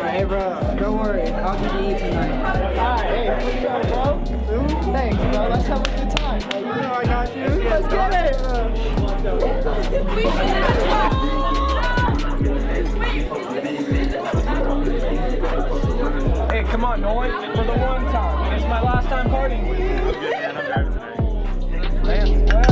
Hey bro, don't worry, I'll get to eat tonight. Alright, hey, what's up, bro? Thanks, bro. Let's have a good time. You know I got you. Let's get it. Hey, come on, Nolan. For the one time. It's my last time partying with you. I'm good, man. I'm driving tonight. Man, whatever.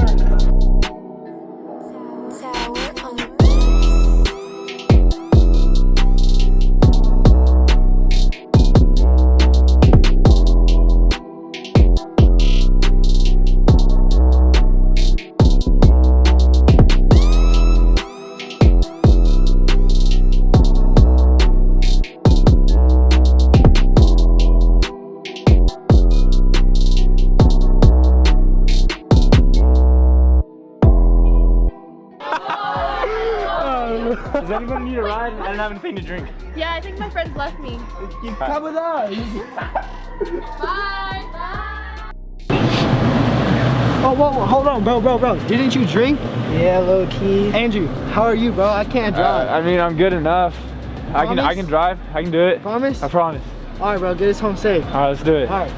Does anybody need a ride? I don't have anything to drink. Yeah, I think my friends left me. You come with us. Bye. Bye. Oh, whoa, hold on, bro. Didn't you drink? Yeah, low key. Andrew, how are you, bro? I can't drive. I mean, I'm good enough. I can drive. I can do it. Promise? I promise. All right, bro. Get us home safe. All right, let's do it. All right.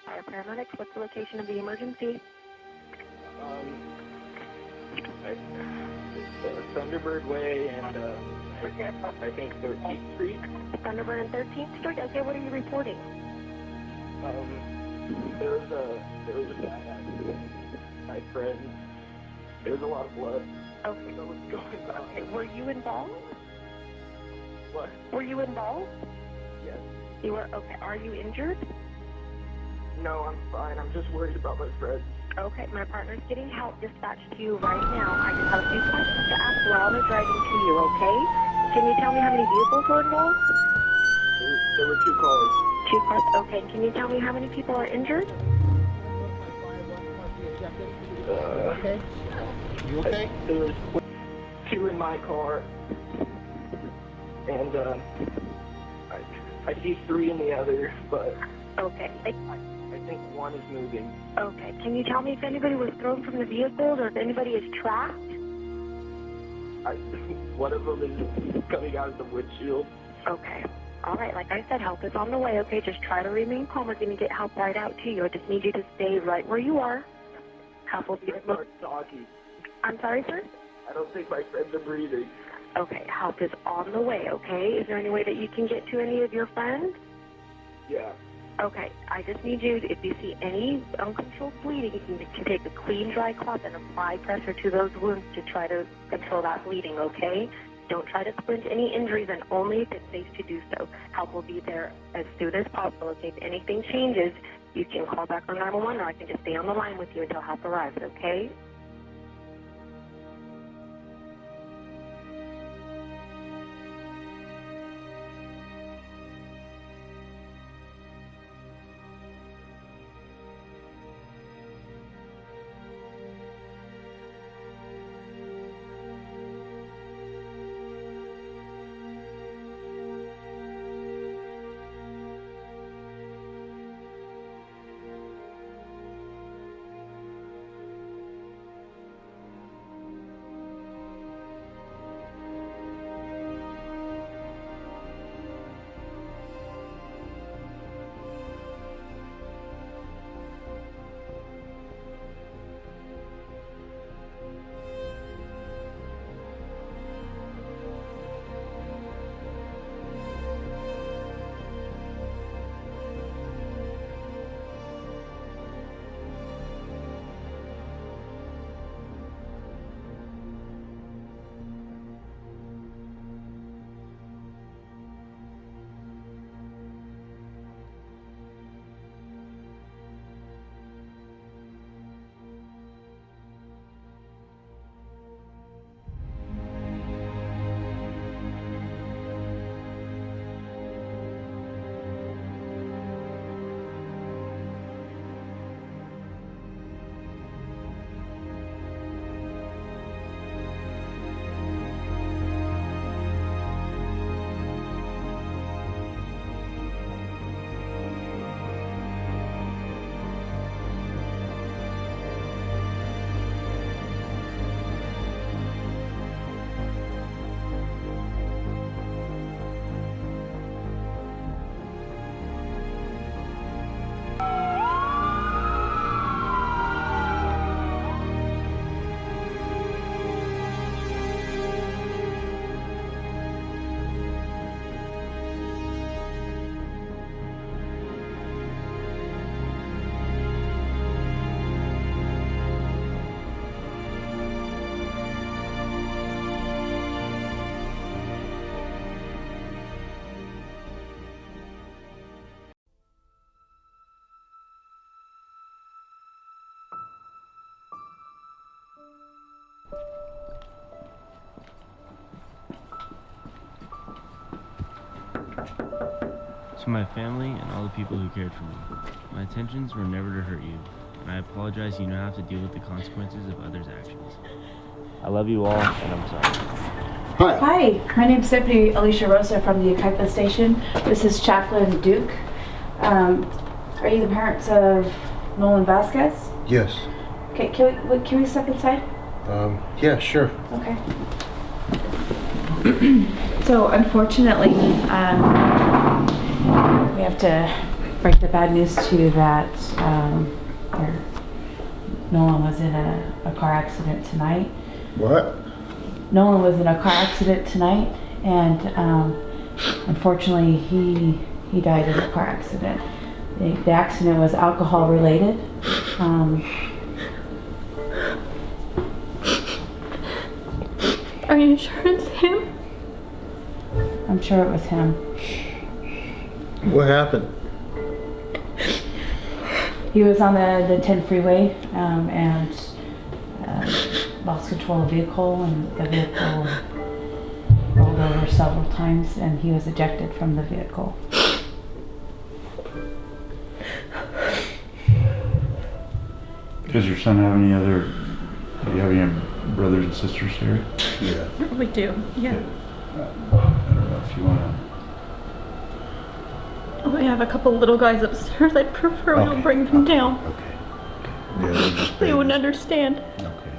Fire paramedics, what's the location of the emergency? It's Thunderbird Way and I think 13th Street. Thunderbird and 13th Street? Okay, what are you reporting? There was a bad accident. My friend, there was a lot of blood. Okay. So what's going on? Okay, were you involved? What? Were you involved? Yes. You were, okay. Are you injured? No, I'm fine. I'm just worried about my friend. Okay, my partner's getting help dispatched to you right now. I just have a few questions to ask while they're driving to you, okay? Can you tell me how many vehicles were involved? There were 2 cars. 2 cars, okay. Can you tell me how many people are injured? Okay. You okay? There was 2 in my car, and I see 3 in the other, but Okay. I think 1 is moving. Okay. Can you tell me if anybody was thrown from the vehicles or if anybody is trapped? One of them is coming out of the windshield. Okay. All right. Like I said, help is on the way, okay? Just try to remain calm. We're going to get help right out to you. I just need you to stay right where you are. Help will be... Zacky. I'm sorry, sir? I don't think my friends are breathing. Okay. Help is on the way, okay? Is there any way that you can get to any of your friends? Yeah. Okay, I just need you, if you see any uncontrolled bleeding, you can take a clean, dry cloth and apply pressure to those wounds to try to control that bleeding, okay? Don't try to splint any injuries, and only if it's safe to do so. Help will be there as soon as possible. Okay, if anything changes, you can call back on 911, or I can just stay on the line with you until help arrives, okay? To my family and all the people who cared for me, my intentions were never to hurt you, and I apologize you now have to deal with the consequences of others' actions. I love you all, and I'm sorry. Hi, my name's Deputy Alicia Rosa from the Yucaipa station. This is Chaplain Duke. Are you the parents of Nolan Vasquez? Yes. Okay, can we step inside? Yeah, sure. Okay. So unfortunately, we have to break the bad news to you that Nolan was in a car accident tonight. What? Nolan was in a car accident tonight, and unfortunately he died in a car accident. The accident was alcohol related. Are you sure it's him? I'm sure it was him. What happened? He was on the 10 freeway and lost control of the vehicle, and the vehicle rolled over several times, and he was ejected from the vehicle. Does your son have any other, do you have any brothers and sisters here? Yeah. We do, yeah. I don't know if you want to. We have a couple little guys upstairs. I'd prefer we don't bring them down. Okay. Yeah, they're just They wouldn't babies. understand. Okay.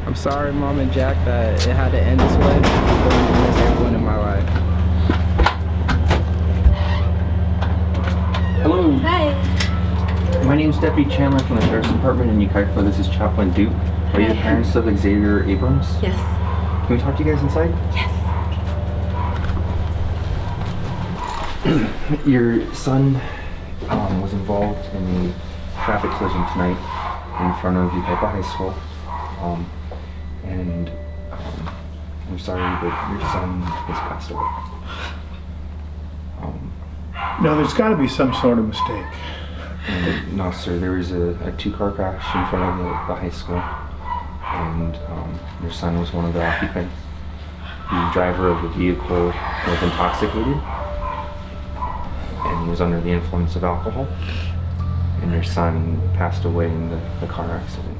I'm sorry, Mom and Jack, that it had to end this way. I'm going to miss everyone in my life. Hello. Hi. My name's Deputy Chandler from the Sheriff's Department in Yucaipa. This is Chaplain Duke. Are you the parents of Xavier Abrams? Yes. Can we talk to you guys inside? Yes. Your son was involved in a traffic collision tonight in front of Yucaipa High School. I'm sorry, but your son has passed away. No, there's got to be some sort of mistake. No, sir. There was a two-car crash in front of the high school, and your son was one of the occupants. The driver of the vehicle was intoxicated, and he was under the influence of alcohol, and your son passed away in the car accident.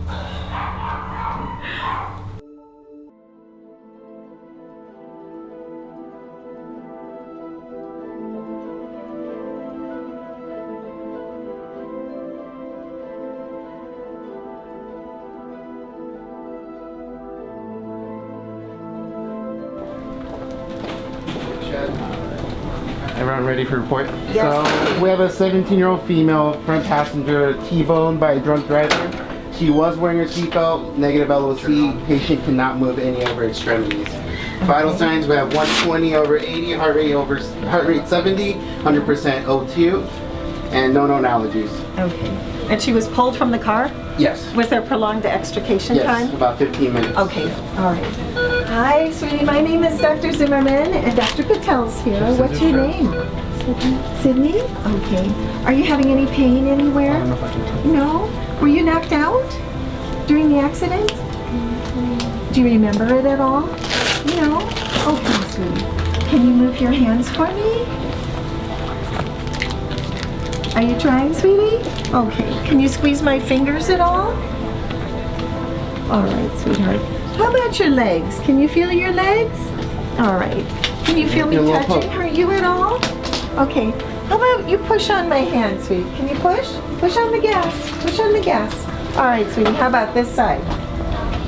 Everyone ready for report? Yes. So we have a 17-year-old female front passenger T-boned by a drunk driver. She was wearing her seatbelt, negative LOC. Patient cannot move any of her extremities. Vital signs, we have 120 over 80, heart rate 70, 100% O2, and no known allergies. Okay. And she was pulled from the car? Yes. Was there prolonged extrication time? Yes, about 15 minutes. Okay, all right. Hi, sweetie. My name is Dr. Zimmerman, and Dr. Patel's here. What's your name? Sydney? Okay. Are you having any pain anywhere? I don't know if I can tell. No? Were you knocked out during the accident? Do you remember it at all? No? Okay, sweetie. Can you move your hands for me? Are you trying, sweetie? Okay. Can you squeeze my fingers at all? All right, sweetheart. How about your legs? Can you feel your legs? All right. Can you feel me touching you at all? Okay. How about you push on my hand, sweetie? Can you push? Push on the gas. Push on the gas. All right, sweetie. How about this side?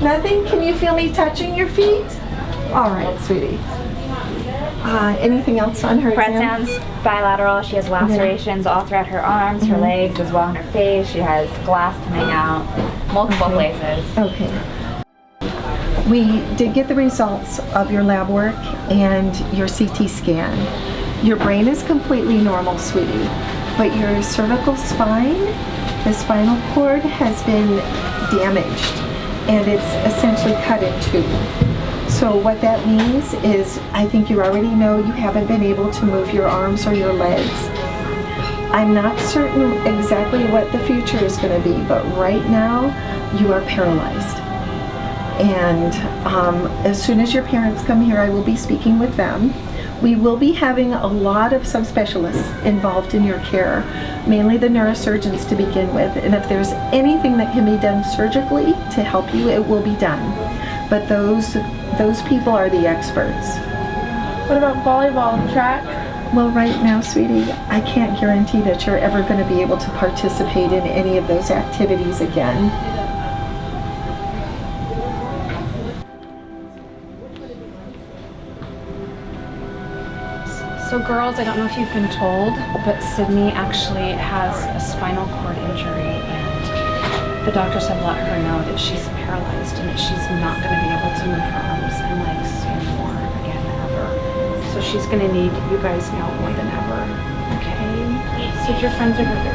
Nothing? Can you feel me touching your feet? All right, sweetie. Anything else on her Breath exam? sounds bilateral. She has lacerations all throughout her arms, her legs, as well on her face. She has glass coming out multiple places. Okay. We did get the results of your lab work and your CT scan. Your brain is completely normal, sweetie, but your cervical spine, the spinal cord has been damaged, and it's essentially cut in two. So what that means is, I think you already know you haven't been able to move your arms or your legs. I'm not certain exactly what the future is going to be, but right now you are paralyzed. And as soon as your parents come here, I will be speaking with them. We will be having a lot of subspecialists involved in your care, mainly the neurosurgeons to begin with. And if there's anything that can be done surgically to help you, it will be done. But those people are the experts. What about volleyball and track? Well, right now, sweetie, I can't guarantee that you're ever going to be able to participate in any of those activities again. So girls, I don't know if you've been told, but Sydney actually has a spinal cord injury, and the doctors have let her know that she's paralyzed and that she's not going to be able to move her arms and legs anymore again ever. So she's going to need you guys now more than ever. Okay? So your friends are with her.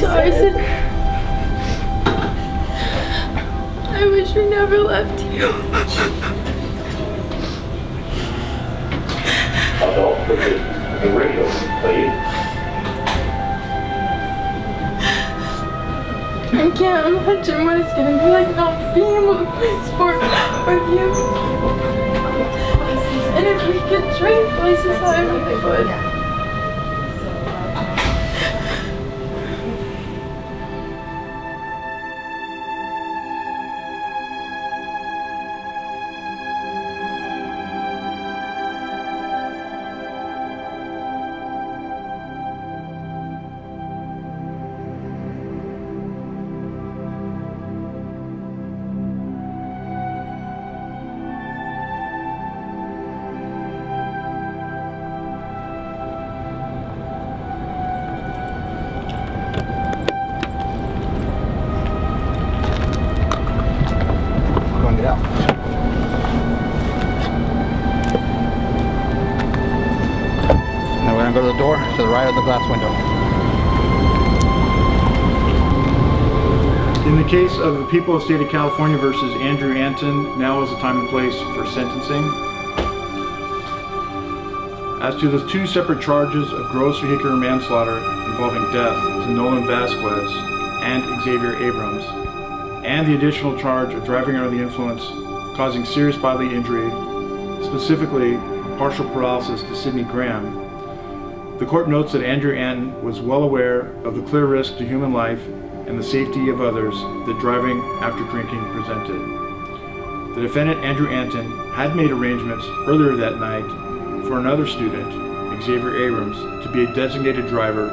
Sorry, Sydney. I wish we never left you. Adult the radio, please. I can't imagine what it's gonna be like not being able to play sport with you. And if we could trade places, I really would. Go to the door to the right of the glass window. In the case of the people of the state of California versus Andrew Anton, now is the time and place for sentencing. As to the two separate charges of gross vehicular manslaughter involving death to Nolan Vasquez and Xavier Abrams, and the additional charge of driving under the influence causing serious bodily injury, specifically partial paralysis to Sidney Graham, the court notes that Andrew Anton was well aware of the clear risk to human life and the safety of others that driving after drinking presented. The defendant, Andrew Anton, had made arrangements earlier that night for another student, Xavier Abrams, to be a designated driver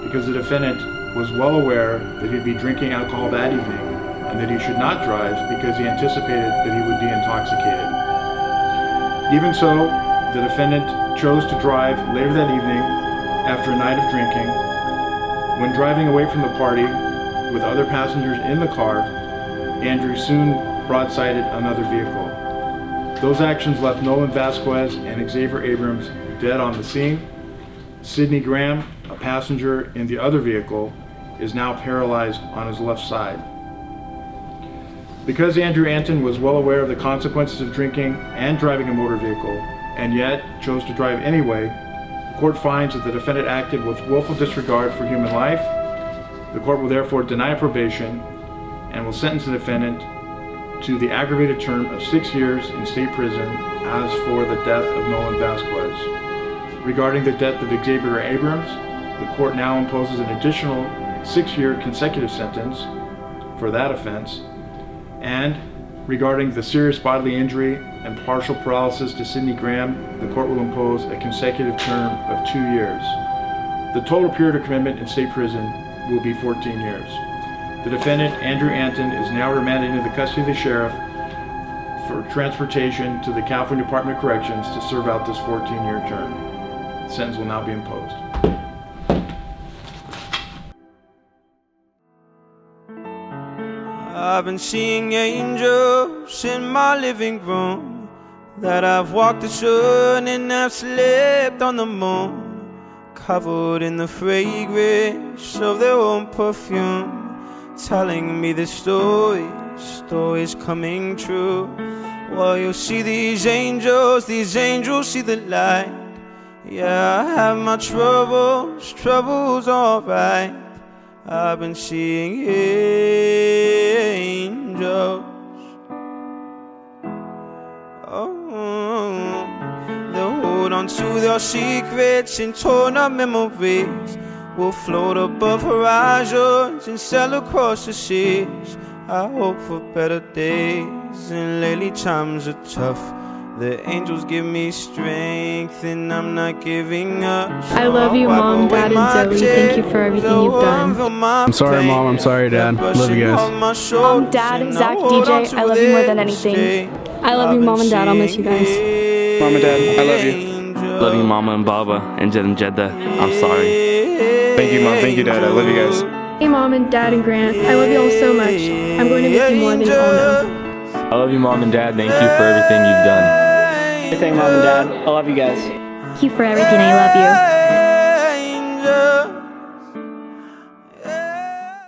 because the defendant was well aware that he'd be drinking alcohol that evening and that he should not drive because he anticipated that he would be intoxicated. Even so, the defendant chose to drive later that evening after a night of drinking. When driving away from the party with other passengers in the car, Andrew soon broadsided another vehicle. Those actions left Nolan Vasquez and Xavier Abrams dead on the scene. Sidney Graham, a passenger in the other vehicle, is now paralyzed on his left side. Because Andrew Anton was well aware of the consequences of drinking and driving a motor vehicle, and yet chose to drive anyway, the court finds that the defendant acted with willful disregard for human life. The court will therefore deny probation and will sentence the defendant to the aggravated term of 6 years in state prison as for the death of Nolan Vasquez. Regarding the death of Xavier Abrams, the court now imposes an additional 6-year consecutive sentence for that offense. And regarding the serious bodily injury and partial paralysis to Sidney Graham, the court will impose a consecutive term of 2 years. The total period of commitment in state prison will be 14 years. The defendant, Andrew Anton, is now remanded into the custody of the sheriff for transportation to the California Department of Corrections to serve out this 14-year term. The sentence will now be imposed. I've been seeing angels in my living room, that I've walked the sun and I've slept on the moon, covered in the fragrance of their own perfume, telling me the stories coming true. Well, you see these angels see the light. Yeah, I have my troubles alright. I've been seeing angels. Oh, they'll hold on to their secrets and torn up memories. We'll float above horizons and sail across the seas. I hope for better days, and lately times are tough. The angels give me strength, and I'm not giving up. I love you, Mom, Dad, and Zoe. Thank you for everything you've done. I'm sorry, Mom. I'm sorry, Dad. Love you guys. Mom, Dad, Zach, DJ, I love you more than anything. I love you, Mom and Dad. I'll miss you guys. Mom and Dad, I love you. Love you, Mama and Baba, and Jed and Jeddah. I'm sorry. Thank you, Mom. Thank you, Dad. I love you guys. Hey, Mom and Dad and Grant. I love you all so much. I'm going to miss you more than you all know. I love you, Mom and Dad. Thank you for everything you've done. Everything, Mom and Dad. I love you guys. Thank you for everything. I love you.